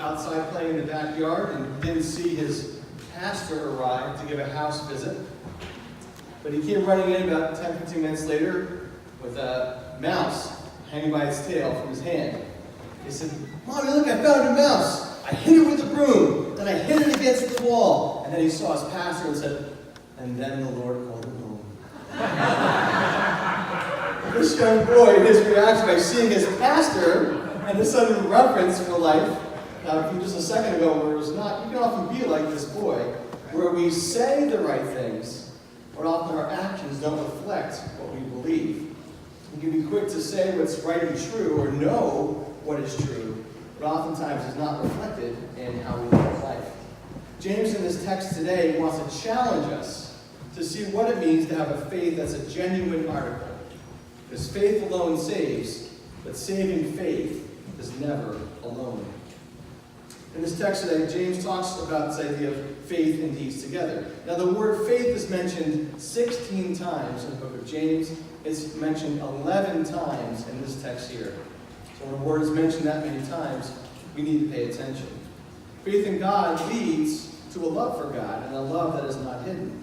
Outside playing in the backyard and didn't see his pastor arrive to give a house visit. But he came running in about 10-15 minutes later with a mouse hanging by its tail from his hand. He said, "Mommy, look, I found a mouse. I hit it with a broom, then I hit it against the wall." And then he saw his pastor and said, "And then the Lord called him home." This young boy, his reaction by seeing his pastor and the sudden reverence for life, from just a second ago, where it was not, you can often be like this boy, where we say the right things, but often our actions don't reflect what we believe. We can be quick to say what's right and true, or know what is true, but oftentimes is not reflected in how we live life. James in this text today wants to challenge us to see what it means to have a faith that's a genuine article. Because faith alone saves, but saving faith is never alone. In this text today, James talks about this idea of faith and deeds together. Now, the word faith is mentioned 16 times in the book of James. It's mentioned 11 times in this text here. So when a word is mentioned that many times, we need to pay attention. Faith in God leads to a love for God, and a love that is not hidden.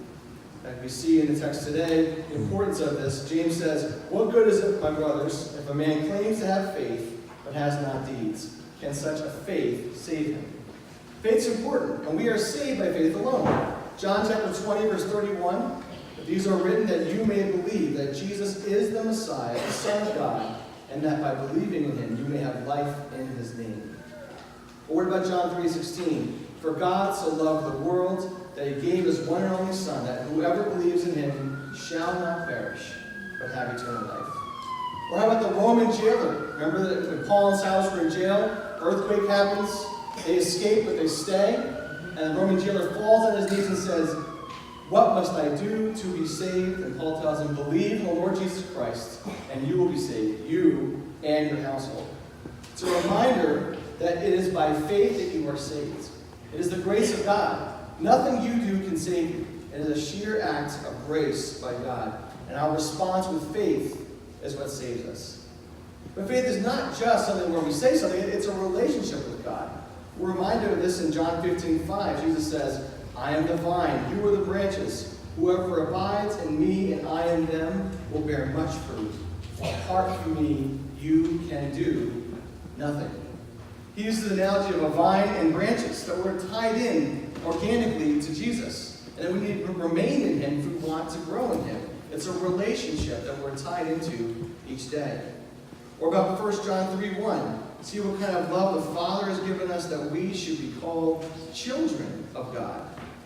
In fact, we see in the text today the importance of this. James says, "What good is it, my brothers, if a man claims to have faith, but has not deeds? Can such a faith save him?" Faith's important, and we are saved by faith alone. John chapter 20, verse 31, "But these are written that you may believe that Jesus is the Messiah, the Son of God, and that by believing in him you may have life in his name." Or what about John 3:16? "For God so loved the world that he gave his one and only Son, that whoever believes in him shall not perish, but have eternal life." Or how about the Roman jailer? Remember that when Paul and Silas were in jail, earthquake happens, they escape, but they stay, and the Roman jailer falls on his knees and says, "What must I do to be saved?" And Paul tells him, "Believe in the Lord Jesus Christ, and you will be saved, you and your household." It's a reminder that it is by faith that you are saved. It is the grace of God. Nothing you do can save you. It is a sheer act of grace by God, and our response with faith is what saves us. But faith is not just something where we say something, it's a relationship with God. We're reminded of this in John 15:5. Jesus says, "I am the vine, you are the branches. Whoever abides in me and I in them will bear much fruit. Apart from me, you can do nothing." He uses the analogy of a vine and branches, that we're tied in organically to Jesus, and that we need to remain in him if we want to grow in him. It's a relationship that we're tied into each day. Or about 1 John 3:1. See what kind of love the Father has given us, that we should be called children of God.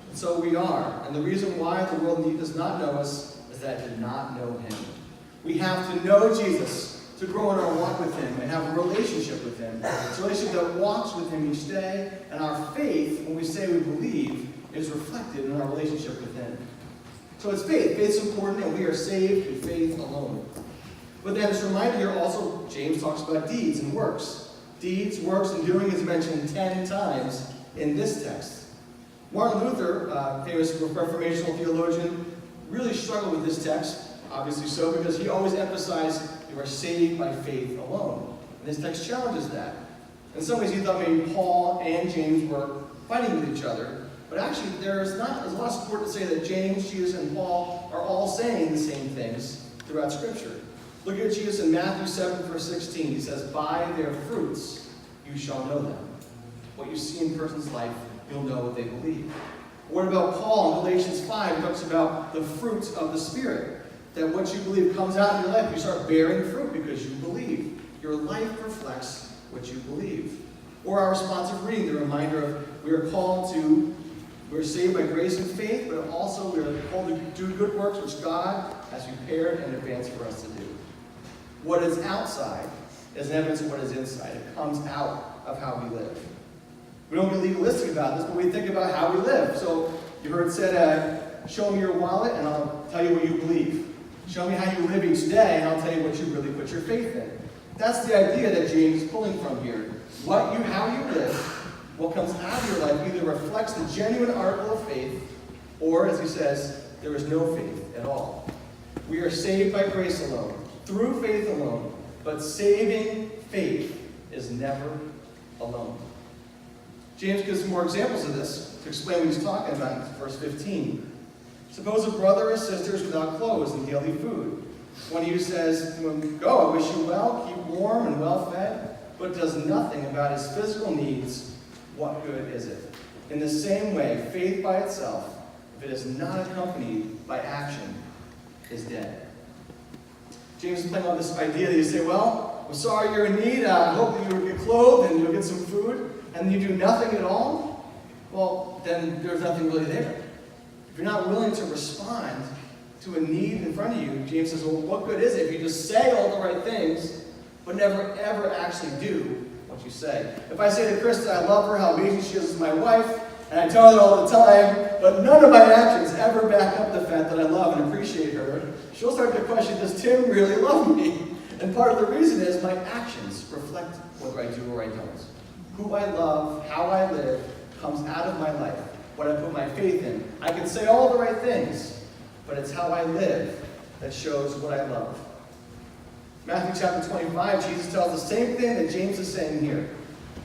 And so we are. And the reason why the world does not know us is that it did not know him. We have to know Jesus to grow in our walk with him and have a relationship with him. It's a relationship that walks with him each day. And our faith, when we say we believe, is reflected in our relationship with him. So it's faith. Faith's important, and we are saved through faith alone. But then it's reminded here also, James talks about deeds and works. Deeds, works, and doing is mentioned 10 times in this text. Martin Luther, famous Reformational theologian, really struggled with this text, obviously so, because he always emphasized you are saved by faith alone. And this text challenges that. In some ways, he thought maybe Paul and James were fighting with each other. But actually, there's a lot of support to say that James, Jesus, and Paul are all saying the same things throughout Scripture. Look at Jesus in Matthew 7, verse 16. He says, "By their fruits you shall know them." What you see in a person's life, you'll know what they believe. What about Paul in Galatians 5? He talks about the fruits of the Spirit. That what you believe comes out in your life. You start bearing fruit because you believe. Your life reflects what you believe. Or our responsive reading, the reminder of we're saved by grace and faith, but also we are called to do good works which God has prepared in advance for us to do. What is outside is an evidence of what is inside. It comes out of how we live. We don't get legalistic about this, but we think about how we live. So you heard it said, "Show me your wallet and I'll tell you what you believe. Show me how you live each day and I'll tell you what you really put your faith in." That's the idea that James is pulling from here. How you live, what comes out of your life either reflects the genuine article of faith, or, as he says, there is no faith at all. We are saved by grace alone, through faith alone, but saving faith is never alone. James gives more examples of this to explain what he's talking about in verse 15. Suppose a brother or sister is without clothes and daily food. One of you says to him, "Go, I wish you well, keep warm and well fed," but does nothing about his physical needs. What good is it? In the same way, faith by itself, if it is not accompanied by action, is dead. James is playing on this idea that you say, well, I'm sorry you're in need. I hope that you'll get clothed and you'll get some food, and you do nothing at all. Well, then there's nothing really there. If you're not willing to respond to a need in front of you, James says, well, what good is it if you just say all the right things, but never, ever actually do what you say? If I say to Krista, I love her, how amazing she is as my wife, and I tell her all the time, but none of my actions ever back up the fact that I love and appreciate her, she'll start to question, does Tim really love me? And part of the reason is my actions reflect whether I do or I don't. Who I love, how I live, comes out of my life, what I put my faith in. I can say all the right things, but it's how I live that shows what I love. Matthew chapter 25, Jesus tells the same thing that James is saying here.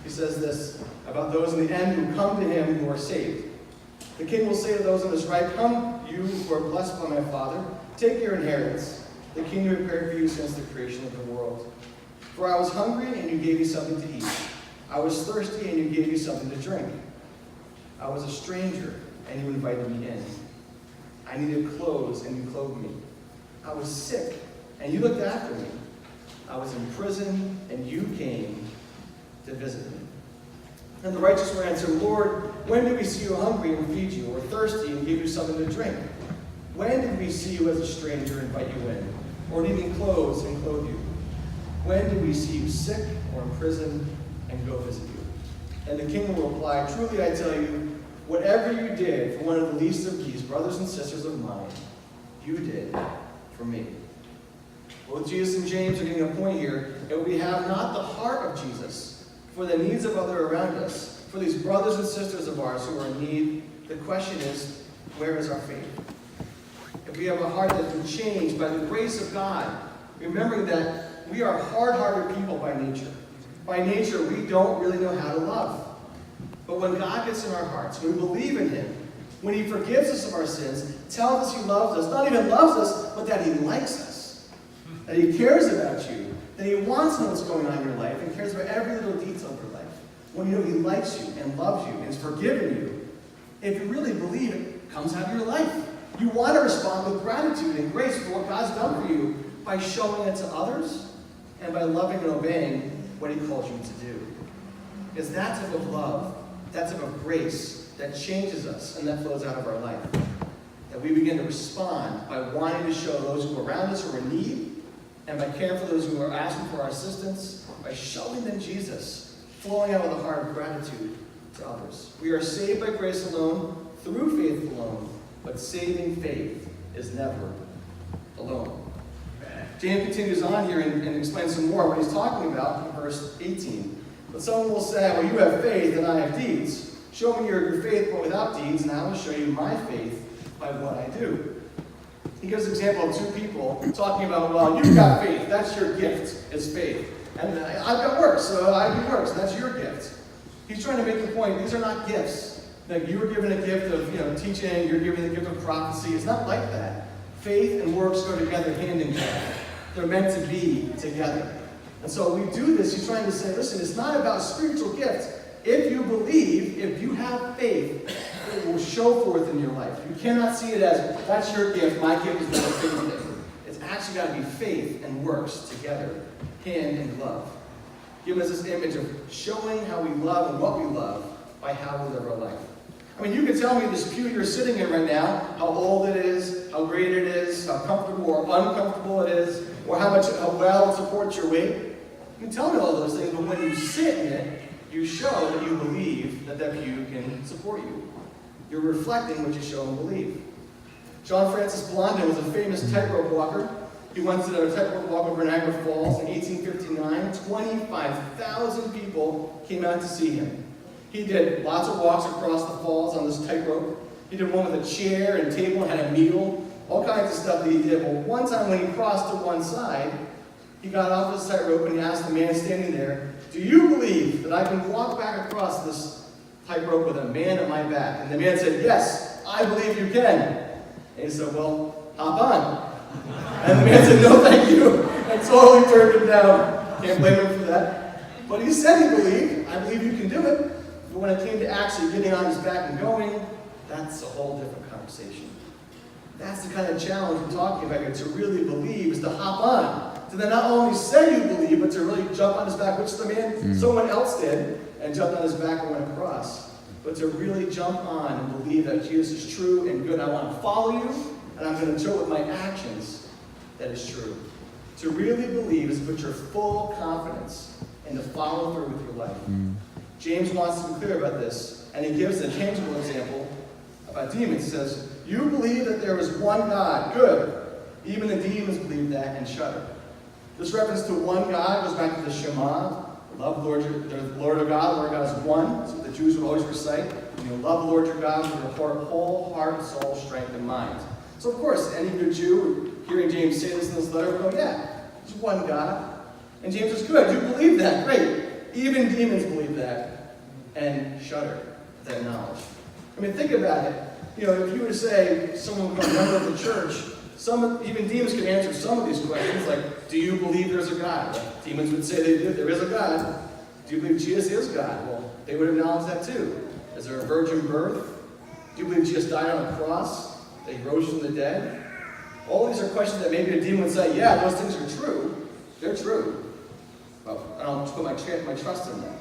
He says this about those in the end who come to him who are saved. The king will say to those on his right, "Come, you who are blessed by my Father, take your inheritance, the kingdom prepared for you since the creation of the world. For I was hungry, and you gave me something to eat. I was thirsty, and you gave me something to drink. I was a stranger, and you invited me in. I needed clothes, and you clothed me. I was sick, and you looked after me. I was in prison, and you came to visit me." And the righteous will answer, "Lord, when did we see you hungry and feed you, or thirsty and give you something to drink? When did we see you as a stranger and invite you in, or needing clothes and clothe you? When did we see you sick or in prison and go visit you?" And the king will reply, "Truly I tell you, whatever you did for one of the least of these brothers and sisters of mine, you did for me." Both Jesus and James are getting a point here that we have not the heart of Jesus for the needs of others around us, for these brothers and sisters of ours who are in need. The question is, where is our faith? If we have a heart that's been changed by the grace of God, remembering that we are hard-hearted people by nature. By nature, we don't really know how to love. But when God gets in our hearts, when we believe in Him, when He forgives us of our sins, tells us He loves us, not even loves us, but that He likes us, that He cares about you, that He wants to know what's going on in your life and cares about every little detail of your life. When you know He likes you and loves you and has forgiven you, if you really believe it comes out of your life. You want to respond with gratitude and grace for what God's done for you by showing it to others and by loving and obeying what He calls you to do. It's that type of love, that type of grace that changes us and that flows out of our life. That we begin to respond by wanting to show those who are around us who are in need, and by caring for those who are asking for our assistance, by showing them Jesus, flowing out with a heart of gratitude to others. We are saved by grace alone, through faith alone, but saving faith is never alone. James continues on here and explains some more what he's talking about in verse 18. But someone will say, "Well, you have faith and I have deeds. Show me your faith but without deeds, and I will show you my faith by what I do." He gives an example of two people talking about, well, you've got faith. That's your gift, is faith. And I've got works, so I do works, and that's your gift. He's trying to make the point, these are not gifts. Like you were given a gift of teaching, you're given the gift of prophecy. It's not like that. Faith and works go together hand in hand. They're meant to be together. And so we do this, he's trying to say, listen, it's not about spiritual gifts. If you believe, if you have faith, it will show forth in your life. You cannot see it as, that's your gift, my gift is not a faith thing. It's actually got to be faith and works together, hand in glove. Giving us this image of showing how we love and what we love by how we live our life. I mean, you can tell me this pew you're sitting in right now, how old it is, how great it is, how comfortable or uncomfortable it is, or how well it supports your weight. You can tell me all those things, but when you sit in it, you show that you believe that pew can support you. You're reflecting what you show and believe. John Francis Blondin was a famous tightrope walker. He once did a tightrope walk over Niagara Falls in 1859. 25,000 people came out to see him. He did lots of walks across the falls on this tightrope. He did one with a chair and table and had a meal, all kinds of stuff that he did. Well, one time when he crossed to one side, he got off his tightrope and he asked the man standing there, "Do you believe that I can walk back across this tightrope with a man at my back. And the man said, yes, I believe you can. And he said, well, hop on. And the man said, no, thank you. And totally turned him down. Can't blame him for that. But he said he believed. I believe you can do it. But when it came to actually getting on his back and going, that's a whole different conversation. That's the kind of challenge we're talking about here. To really believe is to hop on. To then not only say you believe, but to really jump on his back, which the man, someone else did, and jumped on his back and went across. But to really jump on and believe that Jesus is true and good. I want to follow you, and I'm going to show with my actions that is true. To really believe is to put your full confidence and to follow through with your life. James wants to be clear about this, and he gives a tangible example about demons. He says, you believe that there is one God. Good. Even the demons believe that and shudder. This reference to one God goes back to the Shema. Love the Lord of God. The Lord God is one. That's what the Jews would always recite. Love the Lord your God with your whole heart, soul, strength, and mind. So of course, any good Jew hearing James say this in this letter would go, yeah, there's one God. And James is good. You believe that. Great. Even demons believe that and shudder at that knowledge. I mean, think about it. If you were to say someone was a member of the church, even demons could answer some of these questions, like, do you believe there's a God? Well, demons would say they do. There is a God. Do you believe Jesus is God? Well, they would acknowledge that too. Is there a virgin birth? Do you believe Jesus died on a cross? That he rose from the dead? All these are questions that maybe a demon would say, yeah, those things are true. They're true. Well, I don't put my trust in them.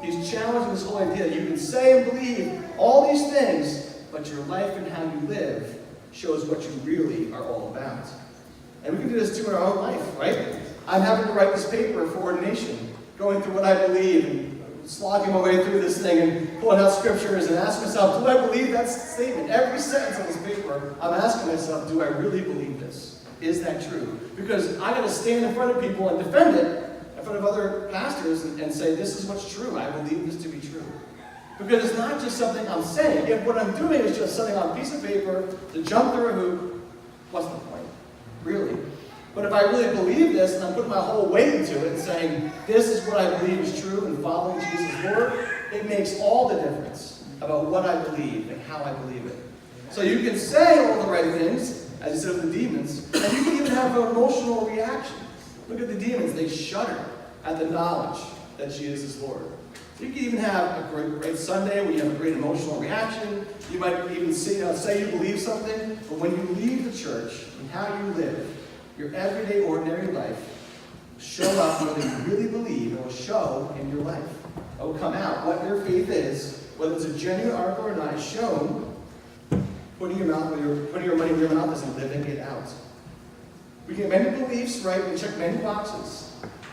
He's challenging this whole idea that you can say and believe all these things, but your life and how you live shows what you really are all about. And we can do this too in our own life, right? I'm having to write this paper for ordination, going through what I believe and slogging my way through this thing and pulling out scriptures and asking myself, do I believe that statement? Every sentence on this paper, I'm asking myself, do I really believe this? Is that true? Because I got to stand in front of people and defend it in front of other pastors and say, this is what's true. I believe this to be true. Because it's not just something I'm saying. If what I'm doing is just something on a piece of paper to jump through a hoop, what's the point? Really? But if I really believe this and I'm putting my whole weight into it and saying, this is what I believe is true and following Jesus' Lord, it makes all the difference about what I believe and how I believe it. So you can say all the right things, as you said with the demons, and you can even have an emotional reaction. Look at the demons. They shudder at the knowledge that Jesus is Lord. You can even have a great Sunday where you have a great emotional reaction. You might even say you believe something, but when you leave the church and how you live, your everyday, ordinary life will show up whether you really believe. It will show in your life. It will come out. What your faith is, whether it's a genuine article or not, is shown putting your money where your mouth is and living it out. We get many beliefs right, we check many boxes,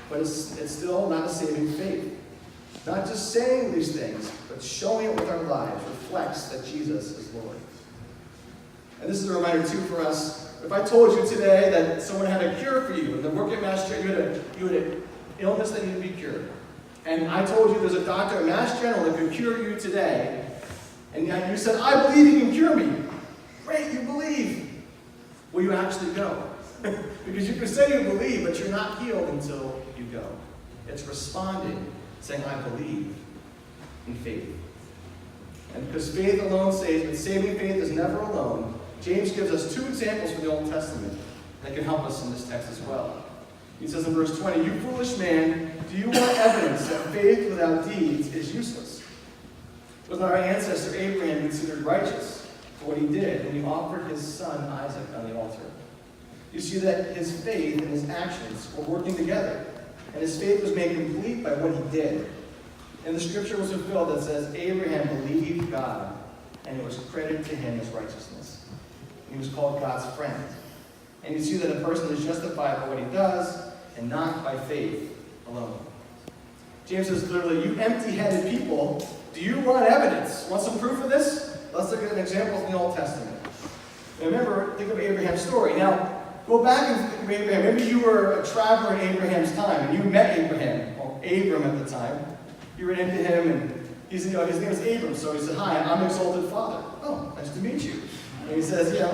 but it's still not a saving faith. Not just saying these things, but showing it with our lives reflects that Jesus is Lord. And this is a reminder too for us. If I told you today that someone had a cure for you, and the work at Mass General, you had an illness that needed to be cured, and I told you there's a doctor at Mass General that could cure you today, and you said, I believe he can cure me. Great, you believe. Will you actually go? Because you can say you believe, but you're not healed until you go. It's responding, saying, I believe in faith. And because faith alone saves, but saving faith is never alone, James gives us two examples from the Old Testament that can help us in this text as well. He says in verse 20, you foolish man, do you want evidence that faith without deeds is useless? Was not our ancestor Abraham considered righteous for what he did when he offered his son Isaac on the altar? You see that his faith and his actions were working together, and his faith was made complete by what he did. And the scripture was fulfilled that says, Abraham believed God, and it was credited to him as righteousness. He was called God's friend. And you see that a person is justified by what he does, and not by faith alone. James says literally, you empty-headed people, do you want evidence? Want some proof of this? Let's look at an example from the Old Testament. Now remember, think of Abraham's story. Now, go back and think of Abraham. Maybe you were a traveler in Abraham's time, and you met Abraham, or Abram at the time. You ran into him, and his name is Abram, so he said, hi, I'm Exalted Father. Oh, nice to meet you. And he says,